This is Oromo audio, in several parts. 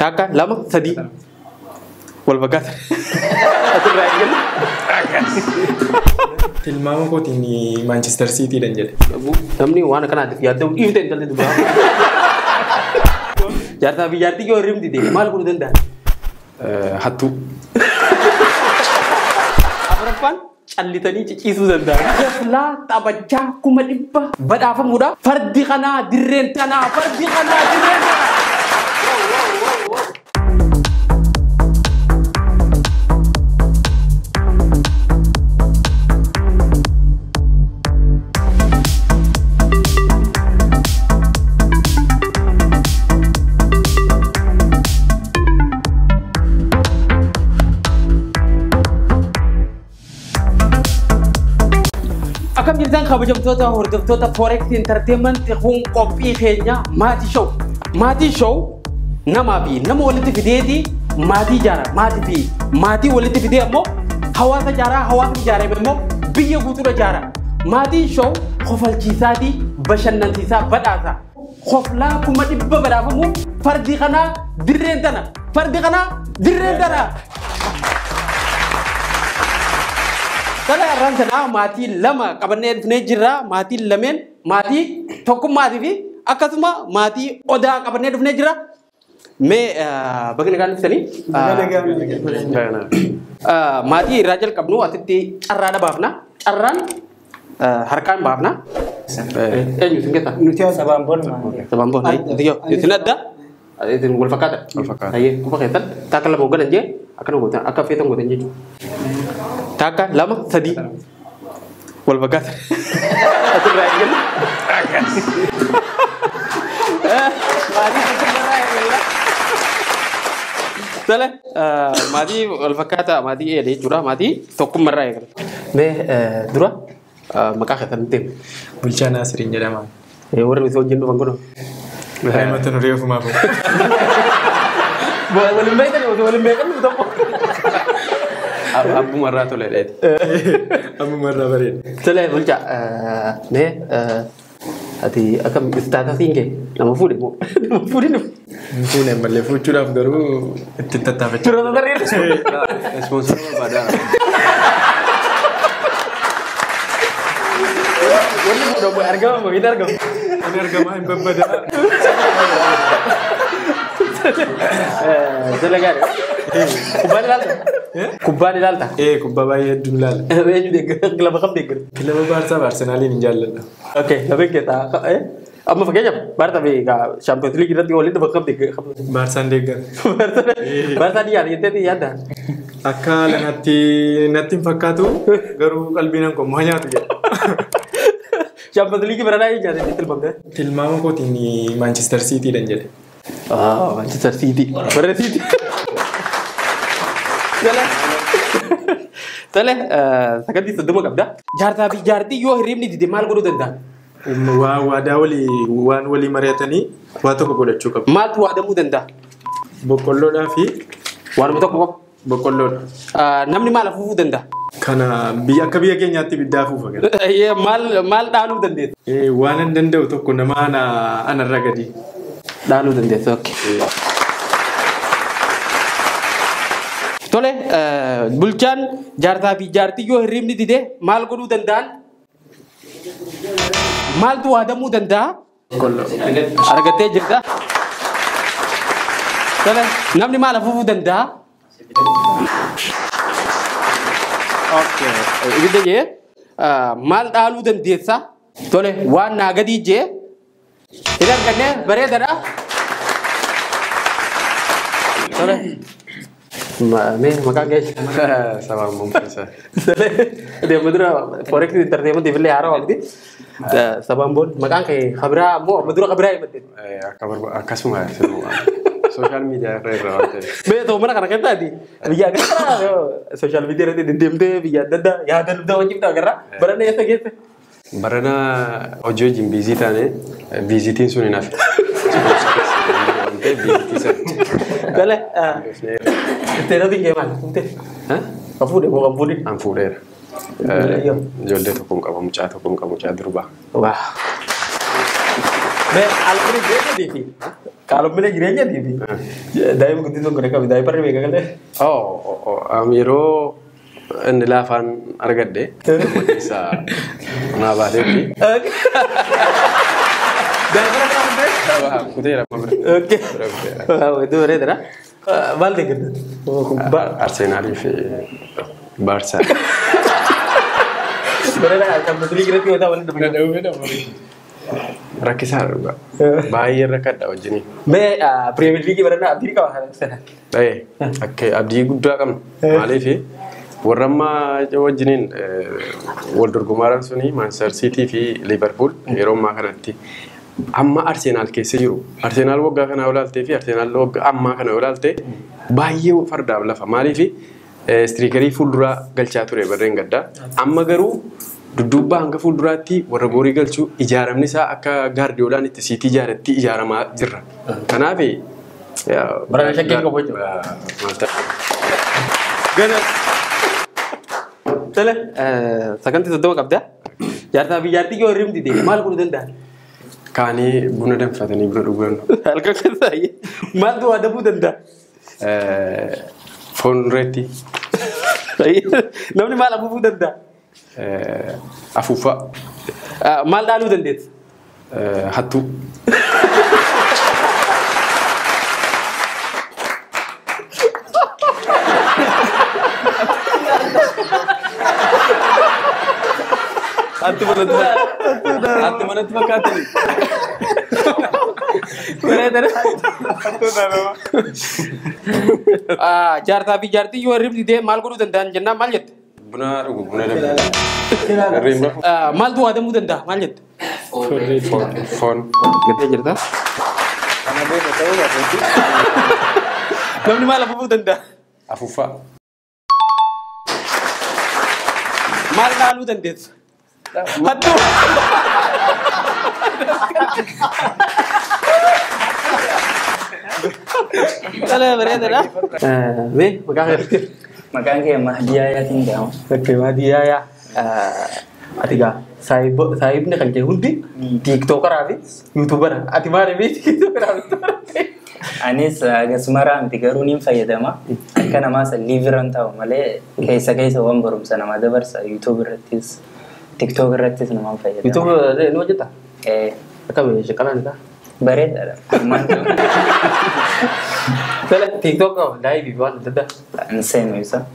Takka lama sadi. Wal bakat. Tilmaama kootiin Manchester City dan jedhe. Namni waan akkanaatiif yaadda dhiifte hin jalli dubaa. Jaartaa fi jaartii yoo hirribni deeme maal godhuu danda'a? Hattuu. Afuraffaan callitanii ciciisuu danda'a. Kooflaa taphachaa 100,000 badhaafamuudha. Fardi kanaa dirreen tanaa fardi kanaa dirreen tanaa. Akam jirtan kabajamtoota hordoftoota Forex Entertainment kun qophii keenya maatii show. Maatii show namaa fi nama walitti fideeti maatii ijaara. Maatii fi maatii walitti fidee ammoo hawaasa ijaaraa hawaasa ijaarame ammoo biyya guutuudha ijaara. Maatii show kofalchiisaatii bashannansiisaa badhaasa. Koflaa 100,000 badhaafamu fardi kanaa dirreen tana. Fardi kanaa dirreen tana. Kalau orang sana mati lama, kabarnya itu jira mati lamen, mati tokum mati vi, akasuma mati oda kabarnya itu jira. Me bagaimana kan ini? Mati rajal kabnu ati carrada bapna, carran harkan bapna. Nyusun kita. Nutia sabambon. Sabambon, itu yo. Itu nada. Itu gol fakat. Ayo, apa kita? Tak kalau mau galan je, akan mau akan fitong mau je. Takka lama sadi. Wal bakat. Itu lagi. Mati Salah, mati wal bakat mati ada curah mati tokum merai. Me dura maka kata tim. Bulchaan Asiriin jedhama. Orang itu jendu bangkono. Mata nuree ofuma bu. Boleh baik kan betul. Abu marah tu leh. Abu marah barin. Salah bulca. Me ati akam status ingke. Nama food mu. Nama food ni. Fuune malee fuuchuudhaaf garuu itti tattaafachaa. Curah tadi. Sponsor pada. Wali udah buat harga mau kita harga. Ini harga main berbeda. Salah kan? Kubani lalta. Kubani lalta. Kubbaa baay'ee hedduun laala. Eenyu deeggar kilaba kam deeggar? Kilaba Baarsaa Arsenaaliin hin jaalladha. Oke, tapi kita amma fakkeenya Barta fi Champions League irratti walitti bakka kam deeggar? Baarsaan deeggar. Barta ni yaadda. Akka natti hin fakkaatu garuu qalbiin koo maa nyaatu jedha. Champions League berada di jadi tilmaamte. Tilmaama kootiin Manchester City dan jedhe. Manchester City. Berada City. Salah, sakit di sedema kabda. Jaartaa fi jaartii yoo hirribni dide maal godhuu danda'a? Waadaa waan walii mari'atanii waa tokko godhachuu qabu. Maaltu waadamuu danda'a? Boqqolloodhaa fi Waanuma tokko qofa. boqqolloodha. Namni maal afuufuu danda'a? Kana akka biyya keenyaatti ibiddaa afuufa gara. Maal dhaaluu dandeessa? Waan hin danda'u tokko nama anarra gadi. Dhaaluu dandeessa, okay. Tole, bulchaan jaartaa fi jaartii yoo hirribni dide maal godhuu danda'an? Maaltu waadamuu danda'a? Argattee jirta? Tole, namni maal afuufuu danda'a? Oke, ibidda jee maal dhaaluu dandeessa? Tole, waan naa gadii jee hin arganne bareedadha. Tole. Maka guys, sama mumpisa. Dia madura Forex Entertainment di Villa Haro waktu sabambon. Maka kayak kabra mo madura kabra itu. Kabar akasuma semua. Social media rare. Betul mana karena kita tadi. Biar kan social media nanti di DMD biar dada ya dan udah wajib tak karena barangnya ya gitu. Barana ojo jim visitane visitin suni nafi. Kale Tera tinggi mana? Hah? Kamu deh, mau kamu deh? Amfuder. Jolde tokum kamu cah dirubah. Wah. Be, alhamdulillah dia di. Kalau boleh jirenya TV. Daim begitu mereka daim pernah mereka kan? Yeroo inni laafaan argadde isa naabaaleetti. Daim pernah kamu? Kuteera Oke. Itu benar dah. Balik gitu. Arsenaalii fi Baarsaa. Benar kan? Betul kira kira tahu mana? Rakkisaa dhuga. Baay'ee rakkadha wajjini. Me Premier League berana abdi kau sana. Akka abdii guddaa qabna. Maaliif warra ammaa wajjiniin wal dorgomaaran suni Manchester City fi Liverpool yeroo ammaa kanatti amma Arsenal keessa jiru. Arsenal waggaa kana olaaltee fi Arsenal waggaa ammaa kana olaaltee baay'ee fardaaf lafa. Maaliif striikerii fuulduraa galchaa ture barreen gaddaa. Amma garuu dudduubbaa hanga fuulduraatti warra goorii galchuu ijaaramni isaa akka gaardiyoolaan itti siitii ijaaratti ijaaramaa jirra. Kanaaf Berana shakkii qabu jechuudha. Gana. Tole sagantii soddoma qabda. Jaartaa fi jaartii yoo hirribni dide maal godhuu danda'a? kaanii buna danfatanii bira dhugan. Halkan keessaa maaltu waa dhabuu danda'a? Foon reetti. Namni maal afuufuu danda'a? Afuuffaa. Maal dhaaluu dandeetti? Hattuu. Antu mana tu pakai ni? Mana? Jar tapi jar tu you rib di mal kudu tentang jenna mal jet. Buna rimba. Mal tu ada muda dah mal jet. Phone. Kita cerita. Karena dia tahu ya. Kamu ni mal apa muda dah? Afufa. Mal kalu tentang. Aduh. Kalau berada lah. Ni, Makan ke Mahdia ya tinggal. Oke, Mahdia ya. Atiga, sahib ni kan hundi, TikToker habis, YouTuber. Ati mana ni TikToker habis. Anis agak Semarang tiga runim fayyadama. Kan masa liveran tahu malah kaisa wan barum sana mada barsa YouTuber ratis. TikTok gratis nama fayyada. Itu nu aja tak? Kami sekarang tak? Baret ada. Mantap. Kalau TikTok kau dah bibuan tidak? Ansen bisa.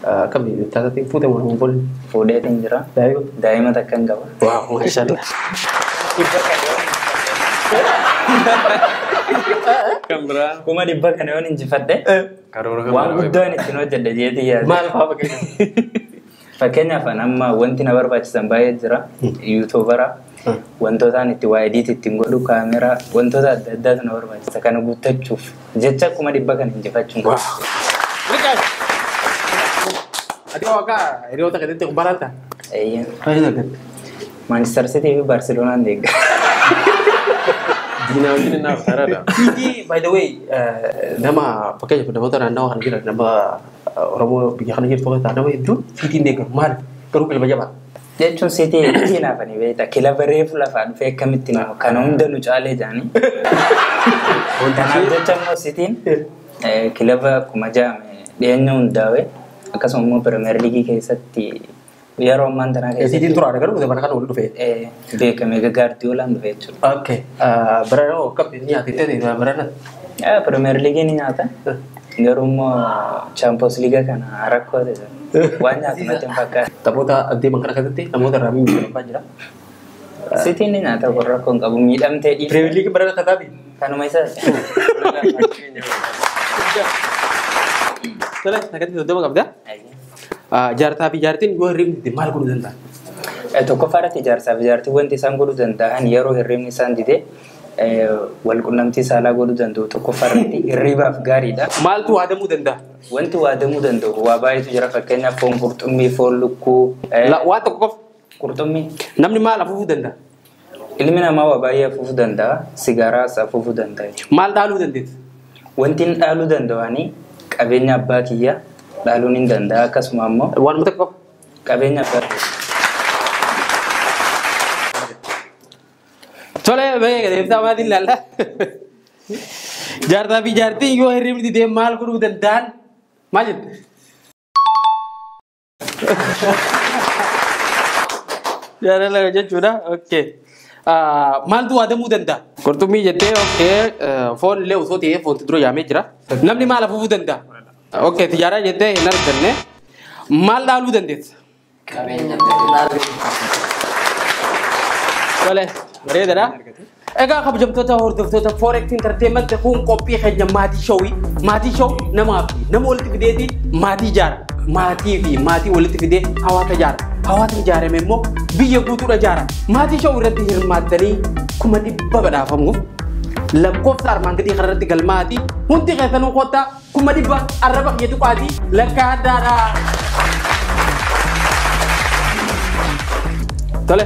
Kami tak tahu putih mana pun. Putih tinggal. Dah mata kan kau. Wow, masya Allah. Kamera. Kuma di bawah kan orang injifat deh. Karena Wang udah ni cino jadi dia. Mal apa begini? Fakkeenyaaf amma wanti na barbaachisan baay'ee jira. Yuutuubara wantoota itti waa edit ittiin godhu kaameraa wantoota adda addaatu na barbaachisa. Kana guuttachuuf jecha kuma dhibba kan injifachuun. Ati waka hiriyoota keessatti kubbaalata? Eeyyan. Manchester City fi Barcelonaan deegga. Dina wajjin naaf taradha. Ini by the way nama pakai namoota naannawaa kana jira nama Oromoo biyya kana jirtu keessaa nama hedduun Cityin deeggaru maal garuu kilaba jabaa. Jechuun City naafanii beektaa kilaba reefu lafaa dhufee akkamitti nama kana hunda nu caalee jaanii. Kanaaf jecha immoo Cityin kilaba akkuma jaame dhiyeenya hundaa'e akkasuma immoo Premier League keessatti yeroo ammaan tanaa keessatti. Cityin turaadha garuu mana kana wal dhufee. Beekame Guardiolaan dhufee jechuudha. Okay. Barana kapten nyaatee barana. Premier League ni nyaata. Garuu immoo Champions League kana rakkoo ta'e. Waan nyaatu natti hin fakkaatu. Taphoota adeeman kana keessatti namoota irraa miidhamaa jira. City ni nyaata kun rakkoo hin qabu miidhamtee dhiifte. Premier League barana kataabi. Kanuma isaa. Tole nakatti soddoma qabda. Jaartaa fi jaartiin yoo hirribni maal godhuu danda'a? Tokkoffaa irratti jaarsaa fi jaartii wanti isaan godhuu danda'an yeroo hirribni isaan dide wal qunnamtii saalaa godhuu danda'u tokkoffaa irratti hirribaaf gaariidha. Maaltu waadamuu danda'a? Wanti waadamuu danda'u waa baay'eetu jira fakkeenyaaf foon qurxummii, foon lukkuu. Waa tokkoof qurxummii. Namni maal afuufuu danda'a? Ilmi namaa waa baay'ee afuufuu danda'a. Sigaaraas afuufuu danda'a. Maal dhaaluu dandeetti? Wanti hin dhaaluu danda'anii qabeenya abbaa kiyyaa dhaaluun hin danda'a akkasuma immoo. Waanuma tokkoof? Qabeenya abbaa kiyyaa. Tole, baik. Kita mati lala. Jaartaa fi jaartii yoo hirribni didee maal godhuu danda'an? Maal jedhu? Jaalala jechuudha. Okay. Maaltu waadamuu danda'a? Qurxummii jettee foon illee osoo ta'ee foontu dura yaamee jira. Namni maal afuufuu danda'a? Okay, tijaaraa jettee hin arganne. Maal dhaaluu dandeessa? Qabeenya. Tole, bareedaadha. Egaa kabajamtoota hordoftoota Forex Entertainment kun qophii keenya maatii showii. Maatii show nama walitti fideeti maatii ijaara. Maatii fi maatii walitti fidee hawaasa ijaara. Hawaasa ijaarame immoo biyya guutuudha ijaara. Maatii show irratti hirmaattanii 100 badhaafamuuf lakkoofsa armaan gadii kanarratti galmaati. Hundi keessanuu kottaa 100 arraba kiyya tuqaati lakkaa addaadha. Tole,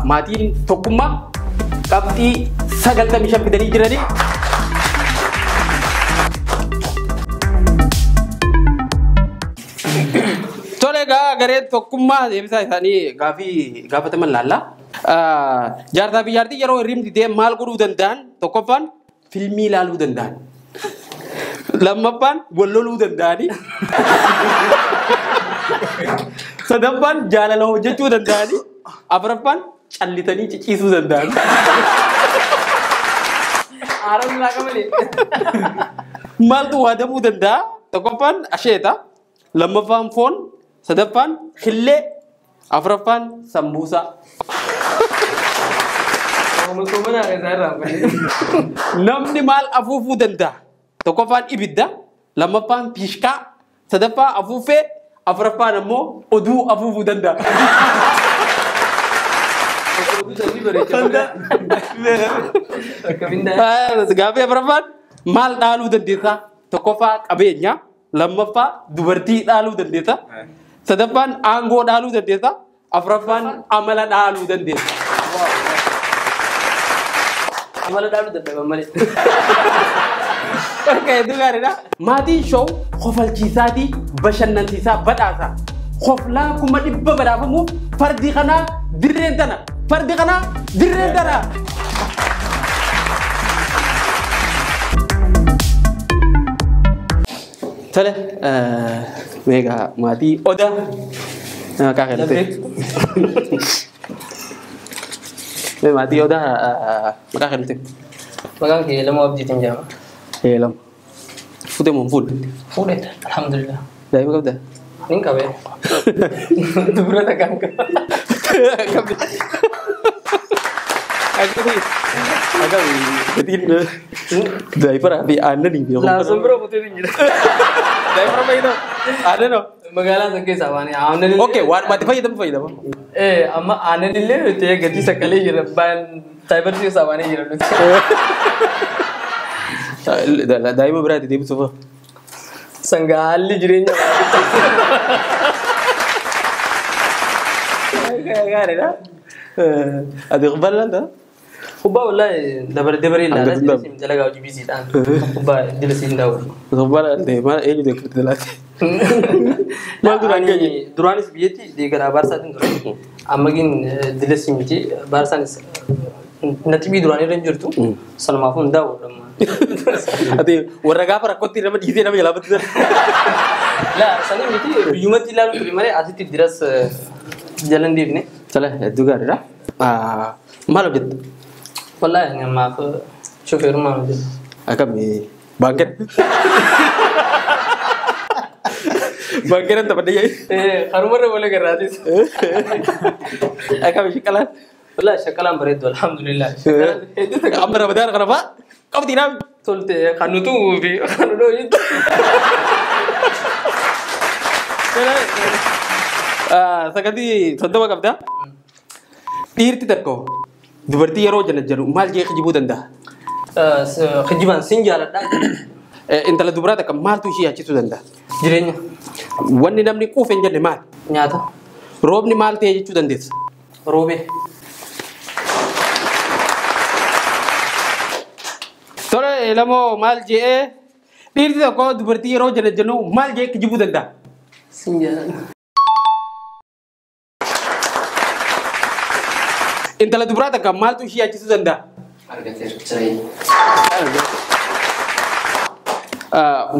maatiin tokkummaa qabxii 95 fidanii jiranii. Tole egaa gareen tokkummaa deebisaa isaanii gaafataman laalla. Jaartaa fi jaartii yeroo hirribni didee maal godhuu danda'an? Tokkoffaan fiilmii ilaaluu danda'an. Lammaffaan wal loluu danda'anii. Sadaffaan jaalala hojjechuu danda'anii. Afuraffaan callitanii ciciisuu danda'an. Aaron laa kamalee. Maaltu waadamuu danda'a? Tokkoffaan asheeta. Lammaffaan foon. Sadaffaan killee. Afuraffaan sambuusaa. Namni maal afuufuu danda'a? Tokkoffaan ibidda. Lammaffaan piishkaa. Sadaffaan afuufee. Afuraffaan ammoo oduu afuufuu danda'a. Gaaffii afuraffaan maal dhaaluu dandeessa? Tokkoffaa qabeenya. Lammaffaa dubartii dhaaluu dandeessa. Sadaffaan aangoo dhaaluu dandeessa. Afuraffaan amala dhaaluu dandeessa. Amala dhaaluu dadhaban malee. Okay, dhugaadha. Maatiin show kofalchiisaatii bashannansiisaa badhaasa. Koflaa 100 badhaafamuuf fardi kanaa dirreen tana. Fardi kanaa dirreen tana. Tole, meeqa maatii odaa maqaa kennite. Maatii odaa maqaa kennite. Maqaan kee lama abjiitiin jedhama. Lama. Fuutee moo fuudhe? Fuudhe, alhamdulillah. Daa'ima qabda? Nin qabee. Dubrata kan qaba. Gatiin daa'imaraa fi aannanii fi Laasum bira futee hin jira. daa'imara fayyadamu aannanoo. Magaalaa san keessaa waan aannan illee. Okay, waan mati fayyadama. Amma aannan illee ta'ee gatii sakalee jira. Baay'een taayibarsi keessaa waan jira nuti. Daa'ima biraatti deebisuuf. Sangaa haalli jireenya. Gaariidha. Ati bal'aadha. Kubbaa wallahi dabaree ilaalaa jira sim dalagaa hojii bisiidhaan. Kubbaa dila siin daawwatu. Bal'aadha maal eenyu deeggarti laate? Maal duraan geenye? Duraanis biyyatti deeggaraa Baarsaatiin ture. Amma gin dila simiti Baarsaanis natti bii duraan irra hin jirtu. Sanumaafuu hin daawwadhu. Ati warra gaafa rakkootti nama dhiisee nama jalaa battisa. Laa sanii miti biyyumatti ilaaluu ture malee asitti diras jalan deebine. Tole hedduu gaariidha. Maal hojjetta? Wallahi namaaf shofeerummaa hojjeta. Akkami baankera? Baankera taphadha jedhee? Harumarra wala garaatis. Akkami shaqalaan? Wallahi shaqalaan bareeddu alhamdulillah. Amma Ramadaan kana fa'aa qabdi naam. Tolte kan nutu fi kan nutu hojjetu. Sagantii soddoma qabda. Dhiirti tokko dubartii yeroo janajjalu maal jee kijibuu danda'a? Kijibaan siin jaaladha. Intala dubaraa takka maaltu ishee yaachisuu danda'a? Jireenya. Wanni namni quufe hin jenne maal? Nyaata. Roobni maal ta'e jechuu dandeessa? Roobee. Tole lamoo maal jee dhiirti tokko dubartii yeroo janajjalu maal jee kijibuu danda'a? Siin jaaladha. Intala dubaraa takka maaltu ishee yaachisuu danda'a?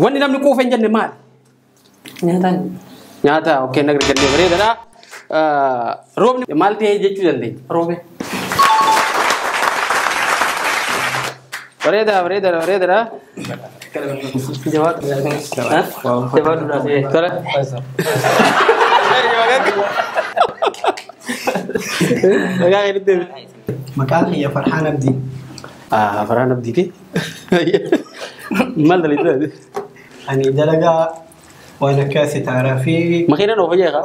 Wanni namni quufa hin jenne maali? Nyaataan. Nyaata okkee nagar jennee bareedadha. Roobni maal ta'ee jechuu dandeenya? Roobe. Bareeda. Jawaab. Jawaab dura sih. Tole. Nagaa keenya deebi. Maqaan kiyya Farhaan Abdii. Farhaan Abdiiti. Maal daliitu? Ani dalagaa waan akka sitaaraa fi Makiinaan oofa jeeqa.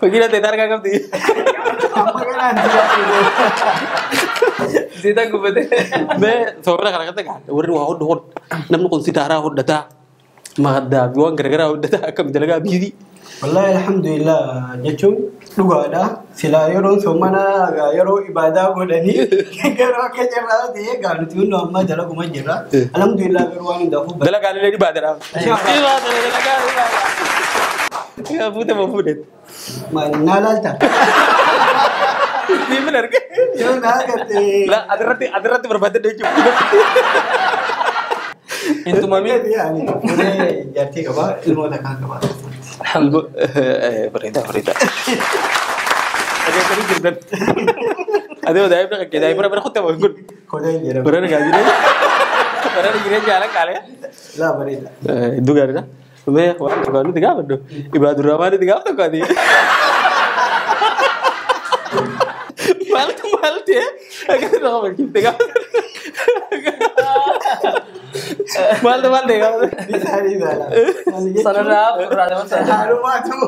Makiinaan ta'e targaa qabdi. Sita gubate. Mee soorata kana kan ta'e warri waa hodhu namni kun sitaaraa hodhataa maaddaa fi waan garaagaraa hodhataa akkam dalagaa biitii. wallahi alhamdulillah jechuun dhugaadha. Silaa yeroo soomana yeroo ibaadaa godhanii garuu akka jirraa ta'ee gaalutti hunduu amma dalaguma jirra. Alhamdulillah garuu waan hundaafuu Dalagaa illee dhibaatadha. Dalagaa. Yaa fuute moo fuudheet? naa laalta. Ni benar kan? Yoo naa gartee. Lah, adirratti barbaadde jechuudha. Itu mami. Fuudhee jaartii qabaa ilmoota kaan qabaa. Berita. Ada yang tadi cerita. Ada udah ibu kakek, ibu berapa kota bangun? Kodee jedhama. Berapa gaji nih? Berapa gini jalan kali? Laa bareeda. Itu kan kan? Memang waktu kan itu tiga apa tuh? Ibadur Rahman itu tiga apa tuh kan dia? Mal dia. Agak tuh apa gitu tiga. Mal deh kan? Bisa. Sana dah, berada mana? Haru matu.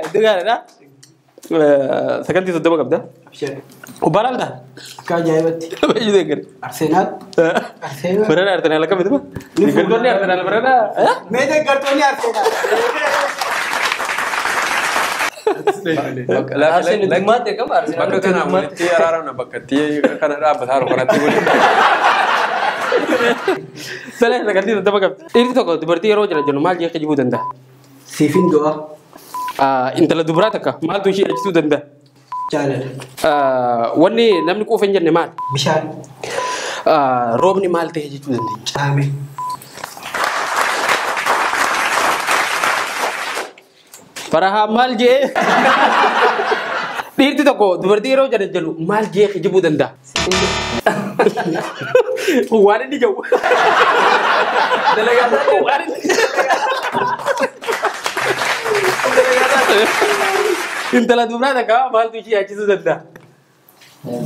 Itu kan kan? Sekarang itu coba kapten. Abshir. Ubalan dah. Akka ajaa'ibatti. Apa itu dengar? Arsenaal. Arsenaal. Berada Arsenal kan itu? Di Gertone Arsenal berada. Mee deeggartoonni Arsenaal. Arsen itu mati kan? Arsen Bakka kana walitti araarana bakkatti kana dhaabbataa jiru kanatti waliin. Salah sekarang itu coba kapten. Ini tuh kok berarti yeroo jennu maal jee kijibuu danda'a? Siifin du'a. Intala dubaraa takka maaltu ishee achituu danda'a? Jaalala. Wanni namni quufa hin jenne maal? Bishaan. Roobni maal ta'e jechuu dandeenya? Caame. Farahaa maal jee? Dhiirti tokko dubartii yeroo jennu maal jee kijibuu danda'a? Waan inni jiru. Dalagaa waan inni intala dubaraa takka maaltu ishee achisuu danda'a?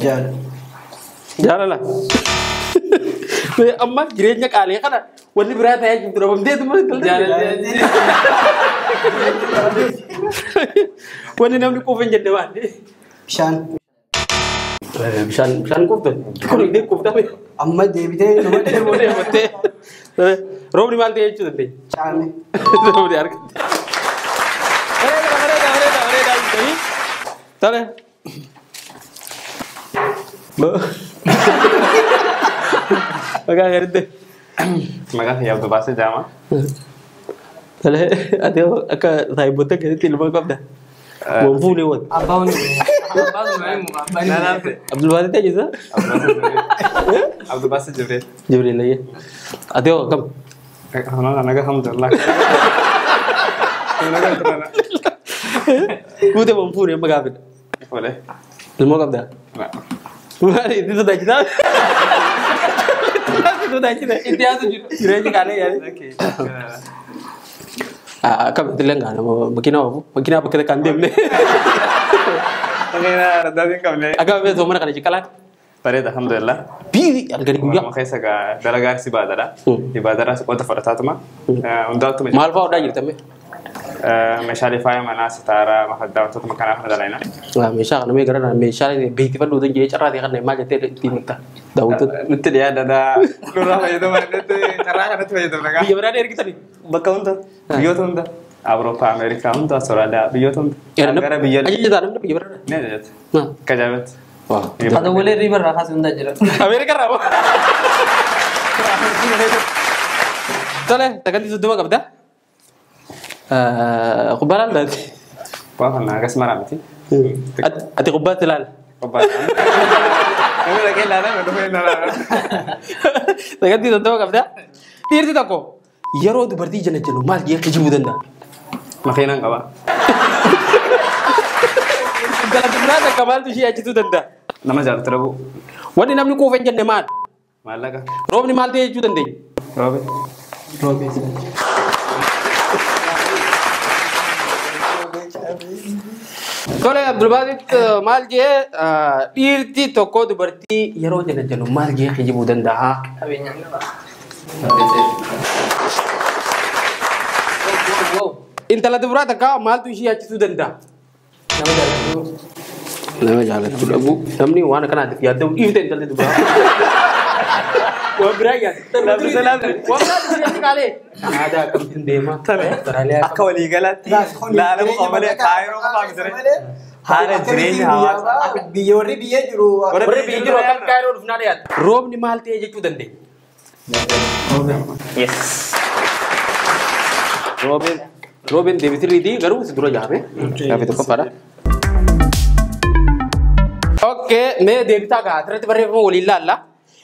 Jaalala. Jaalala. Amma jireenya qaalii kana wanni biraa ta'ee jirtu dhabamteetu malee jaalala. Wanni namni quufa hin jenne maal? Bishaan. Bishaan quuftan. Kun illee quuftame. Amma deebitee nama Deemattee. Roobni maal ta'e jechuu dandeenya? caame. Roobni argate. Bareeda. Tole. Maqaa garitti. Maqaan kiyya Abduu Baasii jedhama. Tole. Ati akka saayiboota keessatti ilma qabda. Waan fuunee waan. Abang ni Abdul Basit aja sah. Abduu Baasii Jibreel. Jibril lagi. Ati kam? Naga alhamdulillah. Naga alhamdulillah. Buta waan fuunee magaafid. Boleh. Ilma qabda. Itu sudah cita. Itu sudah cita. Itu yang tujuh. Jireenya kali ya. Kam itu lengan. Makin apa kita kandem nih. Makanya radhatin kamne. Agak betul mana kan cikalan. Bareeda alhamdulillah. Bibi algari guyyaa. Maqaa isa dalagaa ibaadaadha. Ibaadaadha wanta fudhataatuma. Hundaatuma Maal fa'aa odaa jirtame? meeshaalee faaya manaa sitaaraa mafaddaa wantoota makanaa kana dalaina. Meeshaa kana mee gara meeshaalee beeksifadhu dan jee carraa kan maal jettee ittiin himta. Daawwattoota. Nutti dhiyaadha. Nurraa fayyadamaa nutti carraa kanatti fayyadamna. Biyya biraadha ergitanii? Bakka hunda biyyoota hunda Awurooppaa Ameerikaa hunda Austraaliyaa biyyoota hunda. Gara biyya Ajajataa namni biyya biraadha? ni ajajata. Kajaabatti. Ada boleh riba rakas unda jera. Amerika rawa. Tole, taganti sudduma qabda. Kubbalaan laati. Waa kana agas maraamti. Ati kubbaatti ilaala. Namni dhaqee ilaalaa kan dhufee ilaalaa. Taganti sudduma qabda. Dhiirti tokko yeroo dubartii jala jennu maal jee kijibuu danda'a? Makiinaan qaba. Intala dubaraa takka maaltu ishee achituu danda'a? Nama jaalatu dhabuu. Wanni namni quufa hin jenne maal? Maallaqa. Roobni maal ta'e jechuu dandeenya? Roobe. Tole Abdulbaasit maal jee dhiirti tokko dubartii yeroo jala jennu maal jee kijibuu danda'a? Intala dubaraa takka maaltu ishee achituu danda'a? Nama jaalatu dhabu. Namni waan akkanaatiif yaaddamu dhiifte intalli dubaraa. Waan biraa yaadda. Waan biraa dhiifte kaalee. Aadaa akkamitti deema? Akka waliigalaatti laalamu qabalee kaayiroo qofaa misire. Haala jireenya hawaasaa. Warri biyya jiru. Warri biyya jiru akkam kaayiroo dhufnaa dhiyaata. Roobni maal ta'e jechuu dandeenya? Yes. Roobin deebitiriitii garuu si dura jaabe. Gaaffii tokkoffaadha. Oke, mee deebitaa gaa asirratti barreeffama waliin laalla.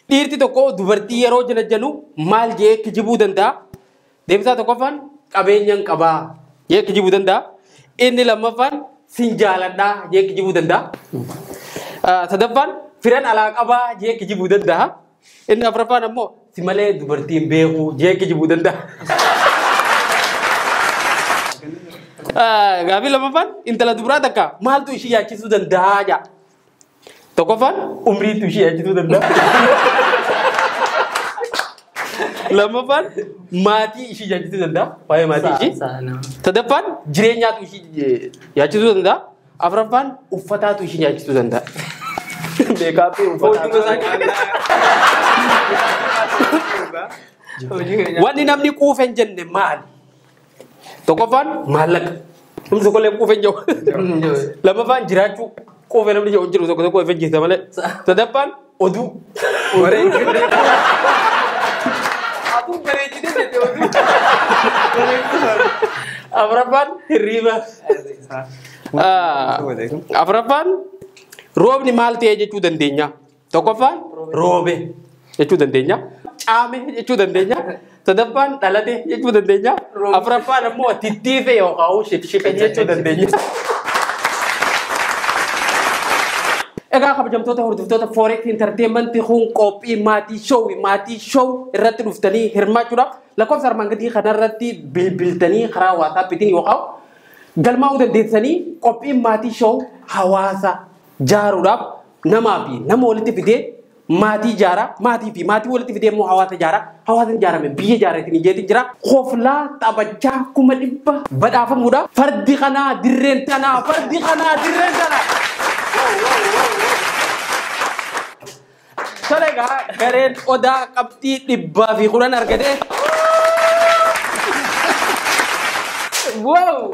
Dhiirti tokko dubartii yeroo jala jennu maal jee kijibuu danda'a? Deebitaa tokkoffaan qabeenyan qabaa jee kijibuu danda'a. Inni lammaffaan sin jaaladhaa jee kijibuu danda'a. Sadaffaan firan alaa qabaa jee kijibuu danda'a. Inni afuraffaan ammoo si malee dubartiin beekuu jee kijibuu danda'a. Gaaffii lammaffaan intala dubaraa takka maaltu ishee yaachisuu danda'a jaa? Tokkoffaan umriitu ishee yaachisuu danda'a. Lammaffaan maatii ishee yaachisuu danda'a. Waa'ee maatii ishee. Sadaffaan jireenyaatu ishee yaachisuu danda'a. Afuraffaan uffataatu ishee yaachisuu danda'a. Meekaappii uffataa. Wanni namni quufa hin jenne maali? Tokkoffaan maallaqa. Namni tokkollee quufa hin jiru. Lammaffaan jiraachuu. Quufa namni jiru jiru tokko tokko ifin jeeta malee. Sadaffaan oduu. Aduu bareechitee jette oduu. Afuraffaan hirriiba. Afuraffaan roobni maal ta'e jechuu dandeenya? Tokkoffaan roobe jechuu dandeenya. Caame jechuu dandeenya. Sadaffaan dhalate jechuu dandeenya. Afuraffaan ammoo tittiife yookaan shifshife jechuu dandeenya. Egaa kabajamtoota hordoftoota Forex Entertainment kun qophii maatii show irratti dhuftanii hirmaachuudhaaf lakkoofsa armaan gadii kanarratti bilbiltanii karaa WhatsAppitiin yookaan galmaa'uu dandeessanii qophii maatii show hawaasa jaaruudhaaf nama walitti fidee maatii jaara maatii walitti fidee immoo hawaasa jaara hawaasni jaarame biyya jaaratiin jeetiin jira qoflaa taphachaa 100 badhaafamuudha fardi kanaa dirreen tanaa. Salega gareen odaa qabxii 110 argate. Wow!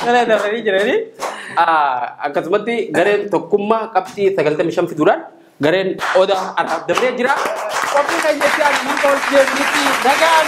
Kana dafanii jirani. Akkasumatti gareen tokkummaa qabxii 95 fiduudhaan gareen odaa argaaf dabree jira. Qophii kan jetti ani mun tolchee miti nagaa